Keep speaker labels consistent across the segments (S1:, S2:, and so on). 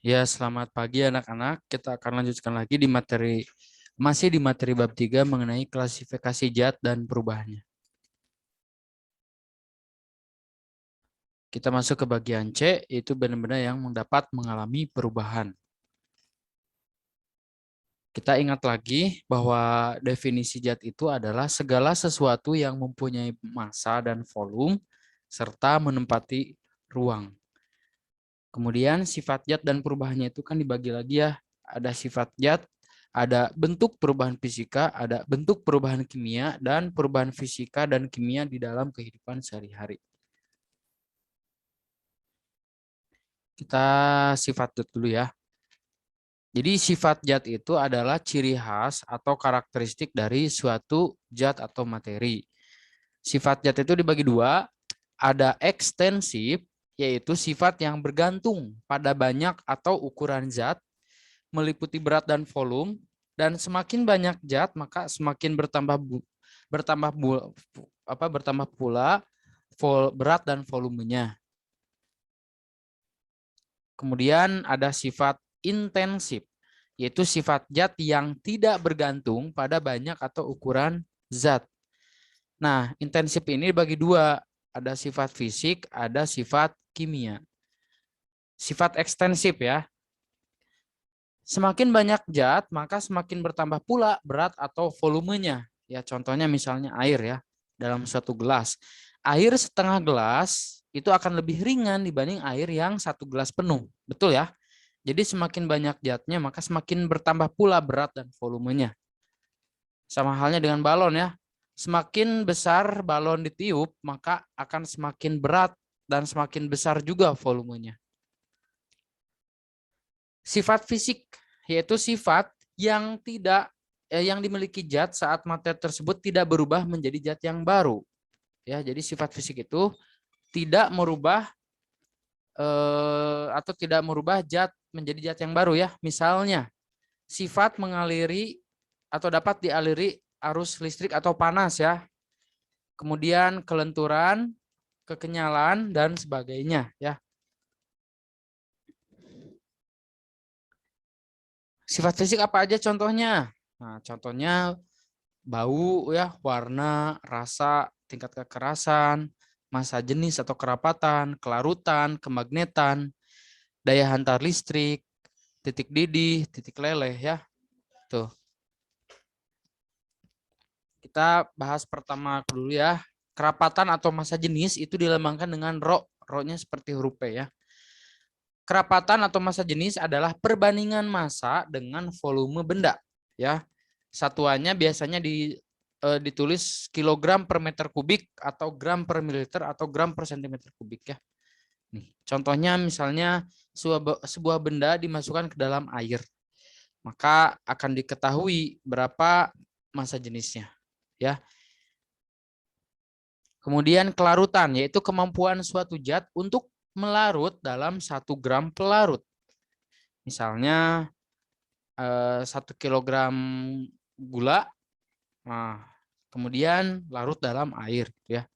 S1: Ya, selamat pagi anak-anak. Kita akan lanjutkan lagi masih di materi bab 3 mengenai klasifikasi zat dan perubahannya. Kita masuk ke bagian C, yaitu benda-benda yang dapat mengalami perubahan. Kita ingat lagi bahwa definisi zat itu adalah segala sesuatu yang mempunyai massa dan volume serta menempati ruang. Kemudian sifat zat dan perubahannya itu kan dibagi lagi ya. Ada sifat zat, ada bentuk perubahan fisika, ada bentuk perubahan kimia, dan perubahan fisika dan kimia di dalam kehidupan sehari-hari. Kita sifat zat dulu ya. Jadi sifat zat itu adalah ciri khas atau karakteristik dari suatu zat atau materi. Sifat zat itu dibagi dua, ada ekstensif, yaitu sifat yang bergantung pada banyak atau ukuran zat, meliputi berat dan volume, dan semakin banyak zat maka semakin bertambah pula berat dan volumenya. Kemudian ada sifat intensif, yaitu sifat zat yang tidak bergantung pada banyak atau ukuran zat. Nah, intensif ini dibagi dua, ada sifat fisik, ada sifat kimia. Sifat ekstensif ya, semakin banyak zat, maka semakin bertambah pula berat atau volumenya. Ya, contohnya misalnya air ya, dalam suatu gelas. Air setengah gelas itu akan lebih ringan dibanding air yang satu gelas penuh. Betul ya? Jadi semakin banyak zatnya, maka semakin bertambah pula berat dan volumenya. Sama halnya dengan balon ya. Semakin besar balon ditiup, maka akan semakin berat dan semakin besar juga volumenya. Sifat fisik, yaitu sifat yang yang dimiliki zat saat materi tersebut tidak berubah menjadi zat yang baru. Ya, jadi sifat fisik itu tidak merubah atau tidak merubah zat menjadi zat yang baru ya. Misalnya, sifat mengaliri atau dapat dialiri arus listrik atau panas ya. Kemudian kelenturan, kekenyalan dan sebagainya ya. Sifat fisik apa aja contohnya? Nah, contohnya bau ya, warna, rasa, tingkat kekerasan, massa jenis atau kerapatan, kelarutan, kemagnetan, daya hantar listrik, titik didih, titik leleh ya. Tuh. Kita bahas pertama dulu ya. Kerapatan atau massa jenis itu dilambangkan dengan rho. Rho-nya seperti huruf P ya. Kerapatan atau massa jenis adalah perbandingan massa dengan volume benda ya. Satuannya biasanya ditulis kilogram per meter kubik atau gram per mililiter atau gram per sentimeter kubik ya. Nih, contohnya misalnya sebuah benda dimasukkan ke dalam air. Maka akan diketahui berapa massa jenisnya ya. Kemudian kelarutan yaitu kemampuan suatu zat untuk melarut dalam 1 gram pelarut. Misalnya 1 kilogram gula, nah, kemudian larut dalam air. Ya.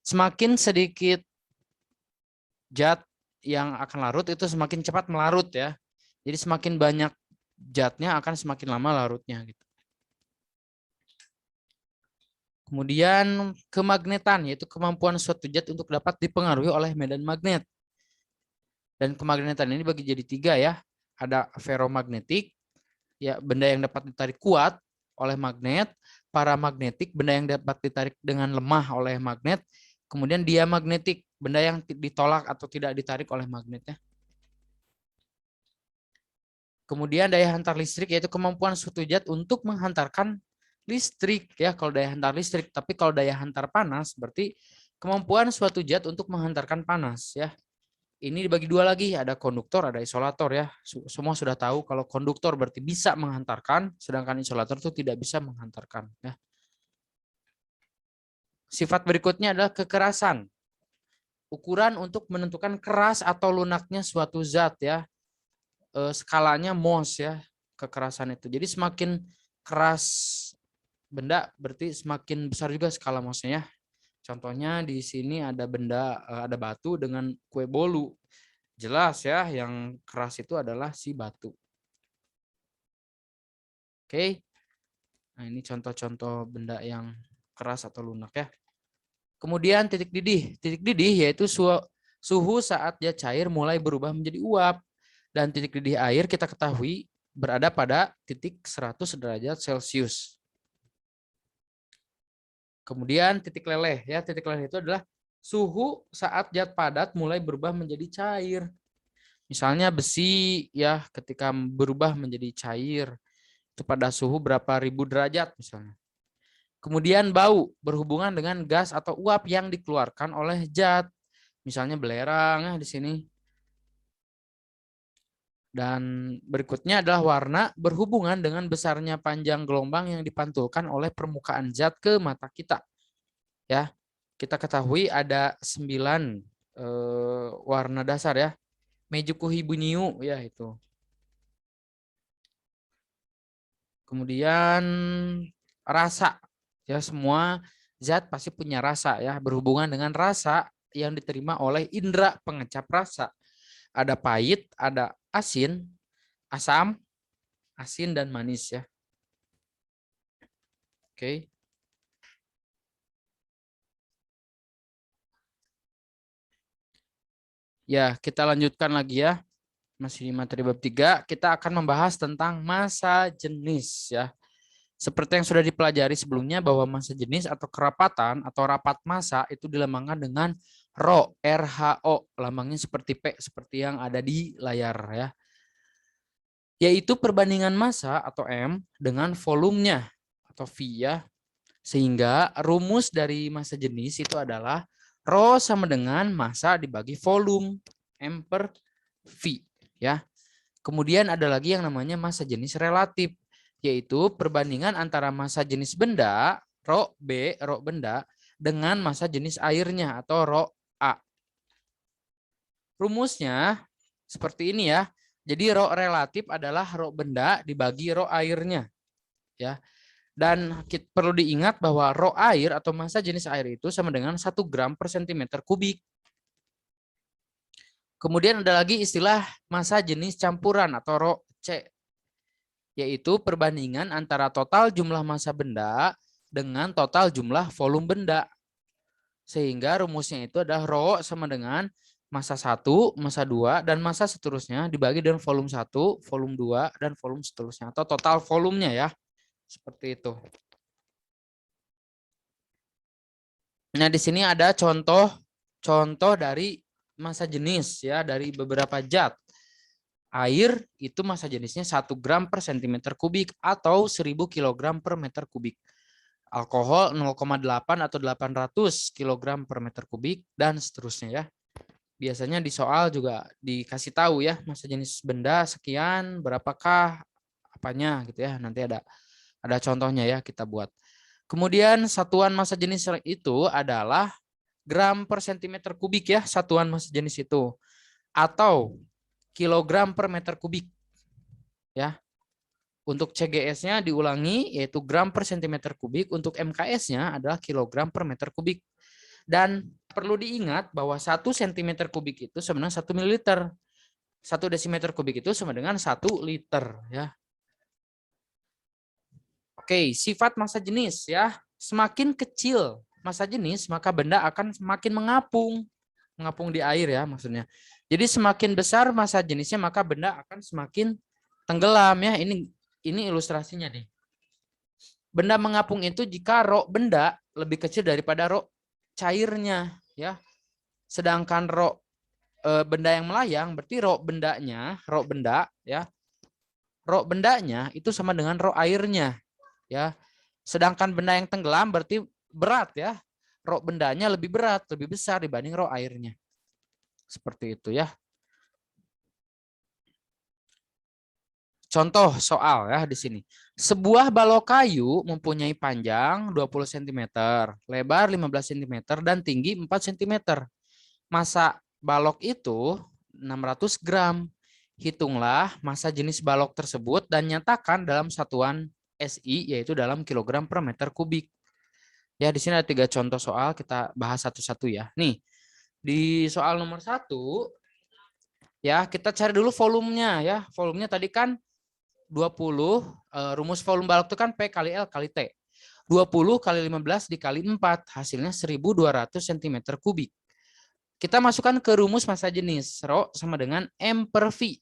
S1: Semakin sedikit zat yang akan larut itu semakin cepat melarut ya. Jadi semakin banyak zatnya akan semakin lama larutnya. Gitu. Kemudian kemagnetan yaitu kemampuan suatu zat untuk dapat dipengaruhi oleh medan magnet. Dan kemagnetan ini bagi jadi 3 ya. Ada ferromagnetik, ya benda yang dapat ditarik kuat oleh magnet, paramagnetik, benda yang dapat ditarik dengan lemah oleh magnet, kemudian diamagnetik, benda yang ditolak atau tidak ditarik oleh magnetnya. Kemudian daya hantar listrik yaitu kemampuan suatu zat untuk menghantarkan listrik ya kalau daya hantar listrik, tapi kalau daya hantar panas berarti kemampuan suatu zat untuk menghantarkan panas ya. Ini dibagi dua lagi, ada konduktor, ada isolator ya. Semua sudah tahu kalau konduktor berarti bisa menghantarkan, sedangkan isolator itu tidak bisa menghantarkan. Ya. Sifat berikutnya adalah kekerasan. Ukuran untuk menentukan keras atau lunaknya suatu zat ya. Skalanya Mohs ya, kekerasan itu. Jadi semakin keras benda berarti semakin besar juga skala Mohsnya ya. Contohnya di sini ada benda, ada batu dengan kue bolu. Jelas ya, yang keras itu adalah si batu. Oke. Nah, ini contoh-contoh benda yang keras atau lunak ya. Kemudian titik didih. Titik didih yaitu suhu saat dia cair mulai berubah menjadi uap. Dan titik didih air kita ketahui berada pada titik 100 derajat Celcius. Kemudian titik leleh ya, titik leleh itu adalah suhu saat zat padat mulai berubah menjadi cair. Misalnya besi ya, ketika berubah menjadi cair itu pada suhu berapa ribu derajat misalnya. Kemudian bau berhubungan dengan gas atau uap yang dikeluarkan oleh zat. Misalnya belerang ya di sini. Dan berikutnya adalah warna berhubungan dengan besarnya panjang gelombang yang dipantulkan oleh permukaan zat ke mata kita. Ya, kita ketahui ada 9 warna dasar ya. Mejuku hibuniu ya itu. Kemudian rasa ya, semua zat pasti punya rasa ya, berhubungan dengan rasa yang diterima oleh indera pengecap rasa. Ada pahit, ada asin, asam, asin dan manis ya. Oke. Ya, kita lanjutkan lagi ya. Masih di materi bab 3, kita akan membahas tentang massa jenis ya. Seperti yang sudah dipelajari sebelumnya bahwa massa jenis atau kerapatan atau rapat massa itu dilambangkan dengan Rho, RHO, lambangnya seperti P, seperti yang ada di layar ya. Yaitu perbandingan massa atau M dengan volumenya atau V ya. Sehingga rumus dari massa jenis itu adalah Rho sama dengan massa dibagi volume M per V ya. Kemudian ada lagi yang namanya massa jenis relatif, yaitu perbandingan antara massa jenis benda Rho B, Rho benda dengan massa jenis airnya atau Rho A. Rumusnya seperti ini ya. Jadi Rho relatif adalah Rho benda dibagi Rho airnya ya. Dan perlu diingat bahwa Rho air atau massa jenis air itu sama dengan 1 gram per sentimeter kubik. Kemudian ada lagi istilah massa jenis campuran atau Rho C, yaitu perbandingan antara total jumlah massa benda dengan total jumlah volume benda. Sehingga rumusnya itu adalah Rho sama dengan massa 1, massa 2, dan massa seterusnya dibagi dengan volume 1, volume 2, dan volume seterusnya. Atau total volumenya ya. Seperti itu. Nah, di sini ada contoh dari massa jenis ya, dari beberapa zat. Air itu massa jenisnya 1 gram per sentimeter kubik atau 1000 kg per meter kubik. Alkohol 0,8 atau 800 kg per meter kubik dan seterusnya ya. Biasanya di soal juga dikasih tahu ya, massa jenis benda sekian, berapakah apanya gitu ya. Nanti ada contohnya ya, kita buat. Kemudian satuan massa jenis itu adalah gram per sentimeter kubik ya, satuan massa jenis itu. Atau kilogram per meter kubik ya. Untuk CGS-nya diulangi yaitu gram per sentimeter kubik, untuk MKS-nya adalah kilogram per meter kubik. Dan perlu diingat bahwa 1 cm kubik itu sama dengan 1 ml. 1 desimeter kubik itu sama dengan 1 liter ya. Oke, sifat massa jenis ya. Semakin kecil massa jenis, maka benda akan semakin mengapung. Mengapung di air ya maksudnya. Jadi semakin besar massa jenisnya maka benda akan semakin tenggelam ya. Ini ilustrasinya nih. Benda mengapung itu jika Rho benda lebih kecil daripada Rho cairnya ya. Sedangkan Rho benda yang melayang berarti Rho benda ya. Rho bendanya itu sama dengan Rho airnya ya. Sedangkan benda yang tenggelam berarti berat ya. Rho bendanya lebih berat, lebih besar dibanding Rho airnya. Seperti itu ya. Contoh soal ya di sini. Sebuah balok kayu mempunyai panjang 20 cm, lebar 15 cm, dan tinggi 4 cm. Massa balok itu 600 gram. Hitunglah massa jenis balok tersebut dan nyatakan dalam satuan SI, yaitu dalam kilogram per meter kubik. Ya, di sini ada 3 contoh soal, kita bahas satu-satu ya. Nih, di soal nomor 1, Ya, kita cari dulu volumenya ya. Volumenya tadi kan 20, rumus volume balok itu kan P kali L kali T. 20 kali 15 dikali 4, hasilnya 1.200 cm kubik. Kita masukkan ke rumus massa jenis. Rho sama dengan M per V.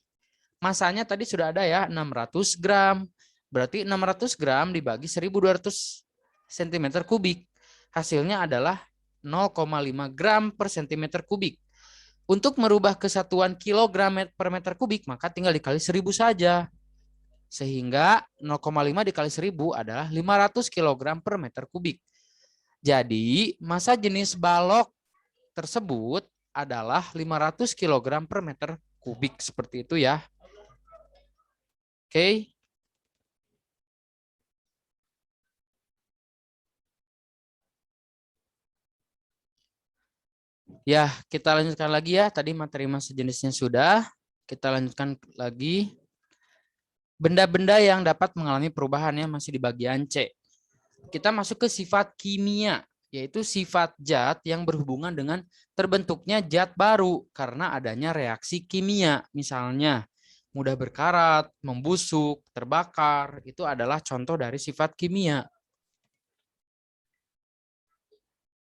S1: Masanya tadi sudah ada ya, 600 gram. Berarti 600 gram dibagi 1.200 cm kubik. Hasilnya adalah 0,5 gram per cm kubik. Untuk merubah kesatuan kilogram per meter kubik, maka tinggal dikali 1.000 saja. Sehingga 0,5 dikali 1.000 adalah 500 kg per meter kubik. Jadi, massa jenis balok tersebut adalah 500 kg per meter kubik. Seperti itu ya. Oke. Ya, kita lanjutkan lagi ya. Tadi materi massa jenisnya sudah. Kita lanjutkan lagi. Benda-benda yang dapat mengalami perubahan ya, masih di bagian C. Kita masuk ke sifat kimia, yaitu sifat zat yang berhubungan dengan terbentuknya zat baru karena adanya reaksi kimia. Misalnya, mudah berkarat, membusuk, terbakar, itu adalah contoh dari sifat kimia.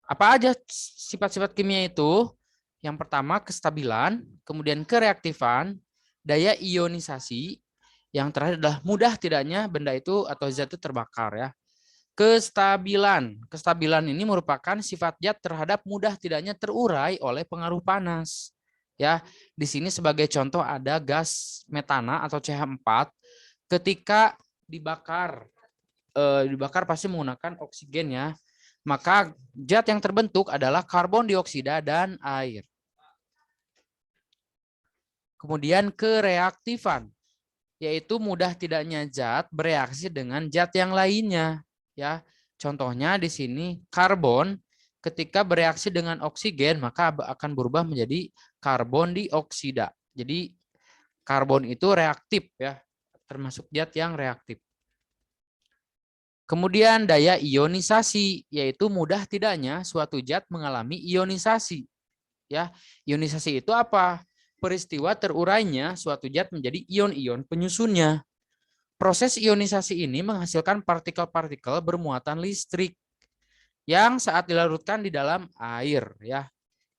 S1: Apa aja sifat-sifat kimia itu? Yang pertama, kestabilan, kemudian kereaktifan, daya ionisasi, yang terakhir adalah mudah tidaknya benda itu atau zat itu terbakar ya. Kestabilan. Kestabilan ini merupakan sifat zat terhadap mudah tidaknya terurai oleh pengaruh panas. Ya, di sini sebagai contoh ada gas metana atau CH4 ketika dibakar pasti menggunakan oksigen ya. Maka zat yang terbentuk adalah karbon dioksida dan air. Kemudian kereaktifan, yaitu mudah tidaknya zat bereaksi dengan zat yang lainnya. Ya, contohnya di sini karbon ketika bereaksi dengan oksigen maka akan berubah menjadi karbon dioksida. Jadi karbon itu reaktif ya, termasuk zat yang reaktif. Kemudian daya ionisasi, yaitu mudah tidaknya suatu zat mengalami ionisasi. Ya, ionisasi itu apa? Peristiwa terurainya suatu zat menjadi ion-ion penyusunnya. Proses ionisasi ini menghasilkan partikel-partikel bermuatan listrik yang saat dilarutkan di dalam air ya.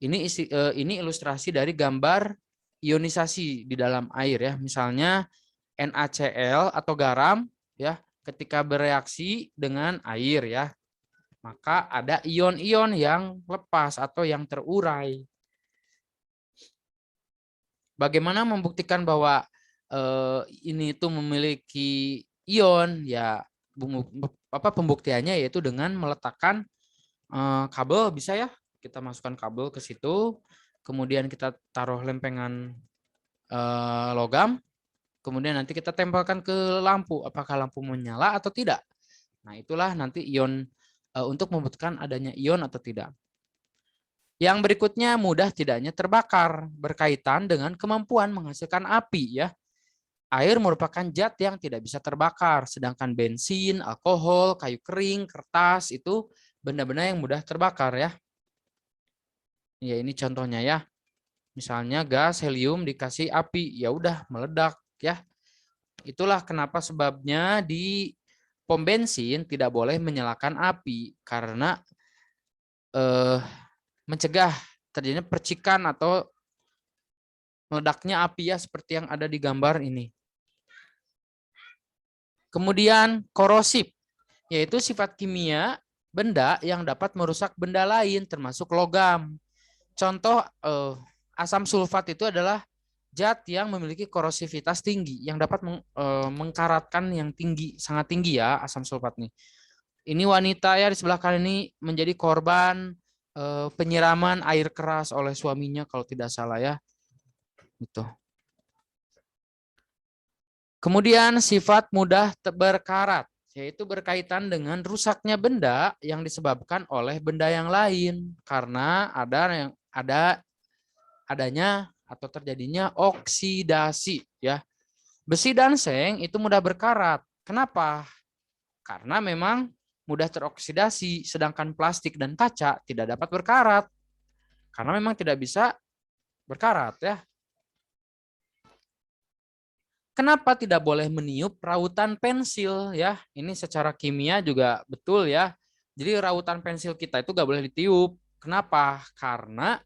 S1: Ini ilustrasi dari gambar ionisasi di dalam air ya. Misalnya NaCl atau garam ya, ketika bereaksi dengan air ya, maka ada ion-ion yang lepas atau yang terurai. Bagaimana membuktikan bahwa ini itu memiliki ion ya? Pembuktiannya yaitu dengan meletakkan kabel, bisa ya, kita masukkan kabel ke situ, kemudian kita taruh lempengan logam, kemudian nanti kita tempelkan ke lampu, apakah lampu menyala atau tidak. Nah, itulah nanti ion untuk membuktikan adanya ion atau tidak. Yang berikutnya, mudah tidaknya terbakar, berkaitan dengan kemampuan menghasilkan api ya. Air merupakan zat yang tidak bisa terbakar, sedangkan bensin, alkohol, kayu kering, kertas itu benda-benda yang mudah terbakar ya. Ya, ini contohnya ya. Misalnya gas helium dikasih api, ya udah meledak ya. Itulah kenapa sebabnya di pom bensin tidak boleh menyalakan api karena mencegah terjadinya percikan atau meledaknya api ya, seperti yang ada di gambar ini. Kemudian korosif, yaitu sifat kimia benda yang dapat merusak benda lain termasuk logam. Contoh asam sulfat itu adalah zat yang memiliki korosivitas tinggi yang dapat mengkaratkan yang tinggi, sangat tinggi ya asam sulfat nih. Ini wanita ya di sebelah kanan ini menjadi korban penyiraman air keras oleh suaminya kalau tidak salah ya. Gitu. Kemudian sifat mudah berkarat, yaitu berkaitan dengan rusaknya benda yang disebabkan oleh benda yang lain karena adanya atau terjadinya oksidasi ya. Besi dan seng itu mudah berkarat. Kenapa? Karena memang mudah teroksidasi, sedangkan plastik dan kaca tidak dapat berkarat karena memang tidak bisa berkarat ya. Kenapa tidak boleh meniup rautan pensil ya? Ini secara kimia juga betul ya. Jadi rautan pensil kita itu nggak boleh ditiup. Kenapa? Karena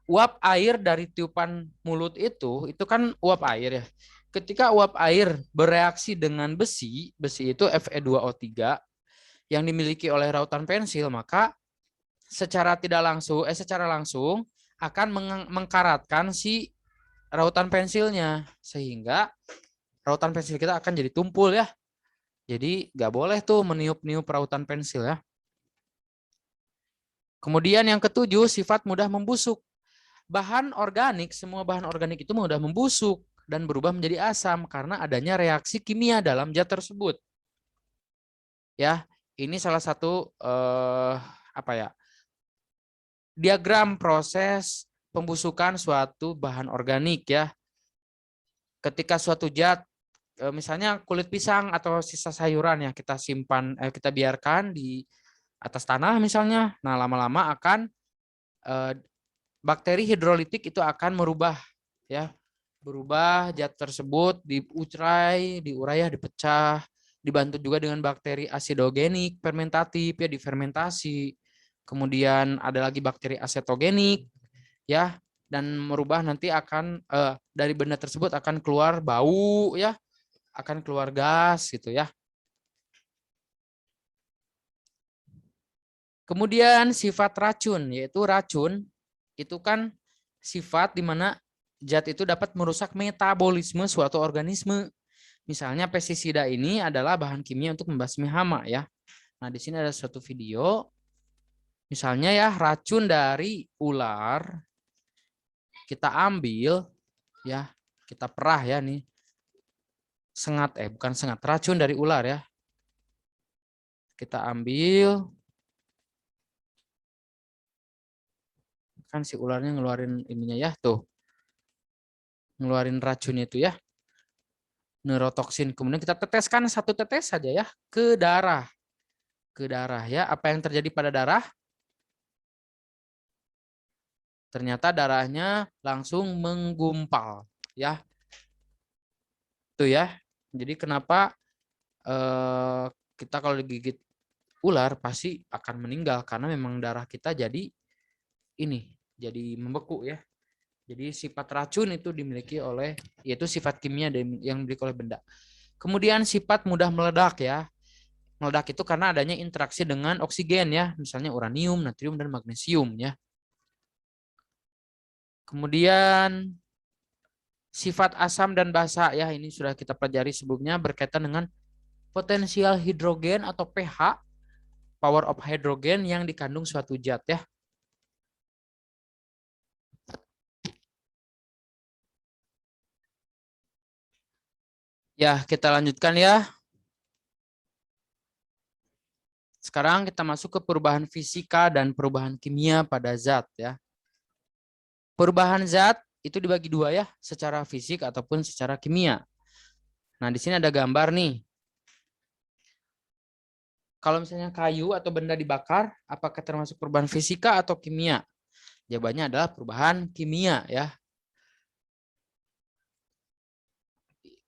S1: uap air dari tiupan mulut itu kan uap air ya. Ketika uap air bereaksi dengan besi, besi itu Fe2O3 yang dimiliki oleh rautan pensil, maka secara langsung akan mengkaratkan si rautan pensilnya, sehingga rautan pensil kita akan jadi tumpul ya. Jadi nggak boleh tuh meniup-niup rautan pensil ya. Kemudian yang ketujuh, sifat mudah membusuk. Semua bahan organik itu mudah membusuk dan berubah menjadi asam karena adanya reaksi kimia dalam zat tersebut. Ya, ini salah satu diagram proses pembusukan suatu bahan organik ya. Ketika suatu zat misalnya kulit pisang atau sisa sayuran ya kita simpan, kita biarkan di atas tanah misalnya, nah lama-lama akan bakteri hidrolitik itu akan berubah zat tersebut diurai ya, dipecah, dibantu juga dengan bakteri asidogenik fermentatif ya, difermentasi. Kemudian ada lagi bakteri asetogenik ya, dan merubah nanti akan dari benda tersebut akan keluar bau ya, akan keluar gas gitu ya. Kemudian sifat racun, yaitu racun itu kan sifat di mana zat itu dapat merusak metabolisme suatu organisme. Misalnya pestisida ini adalah bahan kimia untuk membasmi hama ya. Nah, di sini ada suatu video. Misalnya ya, racun dari ular kita ambil ya, kita perah ya nih. Bukan sengat, racun dari ular ya. Kita ambil, kan si ularnya ngeluarin ininya ya tuh. Ngeluarin racunnya itu ya. Neurotoksin. Kemudian kita teteskan 1 tetes saja ya ke darah. Ke darah ya. Apa yang terjadi pada darah? Ternyata darahnya langsung menggumpal ya. Tuh ya. Jadi kenapa kita kalau digigit ular pasti akan meninggal karena memang darah kita jadi membeku ya. Jadi sifat racun itu dimiliki oleh, yaitu sifat kimia yang dimiliki oleh benda. Kemudian sifat mudah meledak ya. Meledak itu karena adanya interaksi dengan oksigen ya, misalnya uranium, natrium, dan magnesium ya. Kemudian sifat asam dan basa ya, ini sudah kita pelajari sebelumnya berkaitan dengan potensial hidrogen atau pH, power of hydrogen yang dikandung suatu zat ya. Ya, kita lanjutkan ya. Sekarang kita masuk ke perubahan fisika dan perubahan kimia pada zat ya. Perubahan zat itu dibagi dua ya, secara fisik ataupun secara kimia. Nah, di sini ada gambar nih. Kalau misalnya kayu atau benda dibakar, apakah termasuk perubahan fisika atau kimia? Jawabannya adalah perubahan kimia ya.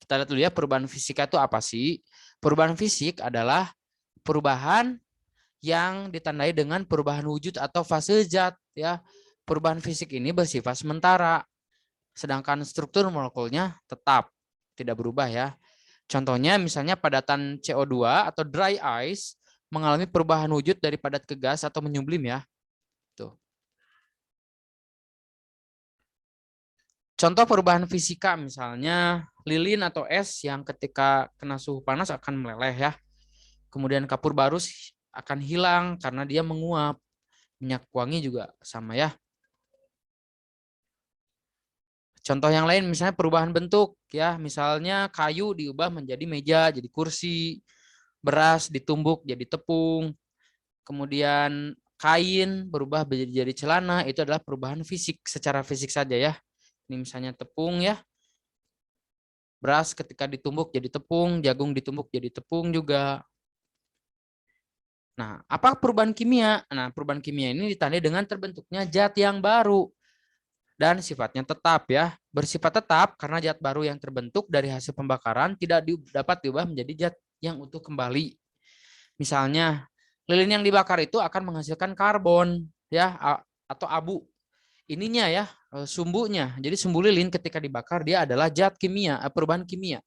S1: Kita lihat dulu ya, perubahan fisika itu apa sih? Perubahan fisik adalah perubahan yang ditandai dengan perubahan wujud atau fase zat ya. Perubahan fisik ini bersifat sementara, sedangkan struktur molekulnya tetap tidak berubah ya. Contohnya misalnya padatan CO2 atau dry ice mengalami perubahan wujud dari padat ke gas atau menyublim ya. Tuh. Contoh perubahan fisika misalnya lilin atau es yang ketika kena suhu panas akan meleleh ya. Kemudian kapur barus akan hilang karena dia menguap. Minyak wangi juga sama ya. Contoh yang lain misalnya perubahan bentuk ya, misalnya kayu diubah menjadi meja, jadi kursi, beras ditumbuk jadi tepung, kemudian kain berubah menjadi celana, itu adalah perubahan fisik secara fisik saja ya. Ini misalnya tepung ya, beras ketika ditumbuk jadi tepung, jagung ditumbuk jadi tepung juga. Nah, apa perubahan kimia? Nah, perubahan kimia ini ditandai dengan terbentuknya zat yang baru. dan sifatnya tetap ya. Bersifat tetap karena zat baru yang terbentuk dari hasil pembakaran tidak dapat diubah menjadi zat yang utuh kembali. Misalnya, lilin yang dibakar itu akan menghasilkan karbon ya atau abu. Ininya ya, sumbunya. Jadi sumbu lilin ketika dibakar dia adalah zat kimia, perubahan kimia.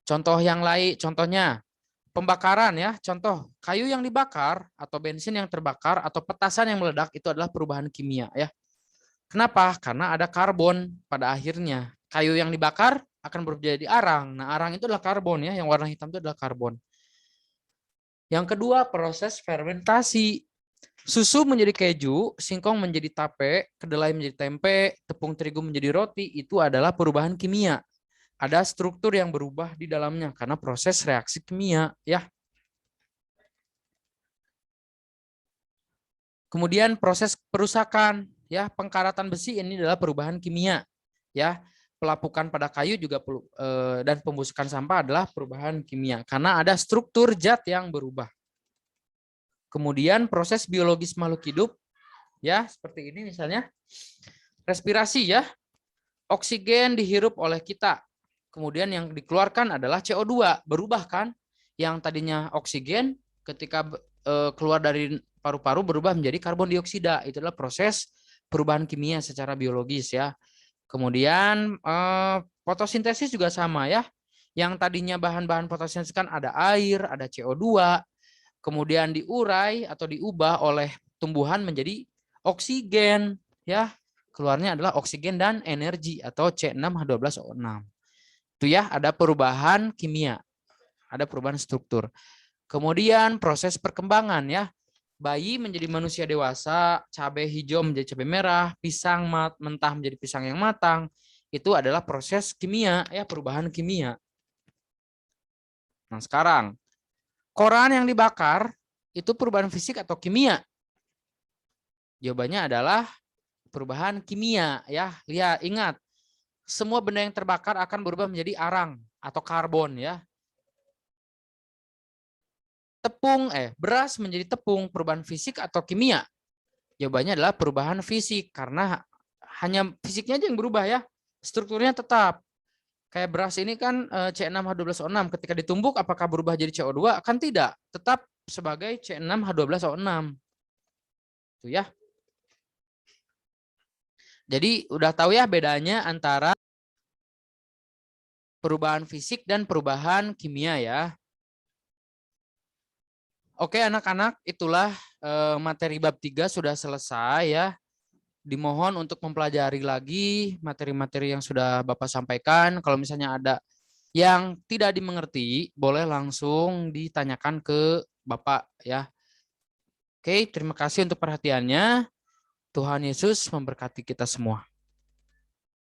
S1: Contoh yang lain, contohnya pembakaran ya, contoh kayu yang dibakar atau bensin yang terbakar atau petasan yang meledak itu adalah perubahan kimia ya. Kenapa? Karena ada karbon pada akhirnya. Kayu yang dibakar akan berubah jadi arang. Nah, arang itu adalah karbon ya, yang warna hitam itu adalah karbon. Yang kedua, proses fermentasi. Susu menjadi keju, singkong menjadi tape, kedelai menjadi tempe, tepung terigu menjadi roti, itu adalah perubahan kimia. Ada struktur yang berubah di dalamnya karena proses reaksi kimia ya. Kemudian proses perusakan ya, pengkaratan besi ini adalah perubahan kimia ya. Pelapukan pada kayu juga dan pembusukan sampah adalah perubahan kimia karena ada struktur zat yang berubah. Kemudian proses biologis makhluk hidup ya, seperti ini misalnya. Respirasi ya. Oksigen dihirup oleh kita. Kemudian yang dikeluarkan adalah CO2, berubah kan? Yang tadinya oksigen ketika keluar dari paru-paru berubah menjadi karbon dioksida. Itu adalah proses perubahan kimia secara biologis ya. Kemudian fotosintesis juga sama ya. Yang tadinya bahan-bahan fotosintesis kan ada air, ada CO2, kemudian diurai atau diubah oleh tumbuhan menjadi oksigen ya. Keluarnya adalah oksigen dan energi atau C6H12O6. Itu ya, ada perubahan kimia, ada perubahan struktur. Kemudian proses perkembangan ya. Bayi menjadi manusia dewasa, cabai hijau menjadi cabai merah, pisang mentah menjadi pisang yang matang. Itu adalah proses kimia ya, perubahan kimia. Nah, sekarang koran yang dibakar itu perubahan fisik atau kimia? Jawabannya adalah perubahan kimia ya. Lihat, ingat, semua benda yang terbakar akan berubah menjadi arang atau karbon ya. Beras menjadi tepung, perubahan fisik atau kimia? Jawabannya adalah perubahan fisik karena hanya fisiknya aja yang berubah ya. Strukturnya tetap. Kayak beras ini kan C6H12O6 ketika ditumbuk apakah berubah jadi CO2? Kan tidak, tetap sebagai C6H12O6. Itu ya. Jadi udah tahu ya bedanya antara perubahan fisik dan perubahan kimia ya. Oke anak-anak, itulah materi bab 3 sudah selesai ya. Dimohon untuk mempelajari lagi materi-materi yang sudah Bapak sampaikan. Kalau misalnya ada yang tidak dimengerti, boleh langsung ditanyakan ke Bapak ya. Oke, terima kasih untuk perhatiannya. Tuhan Yesus memberkati kita semua.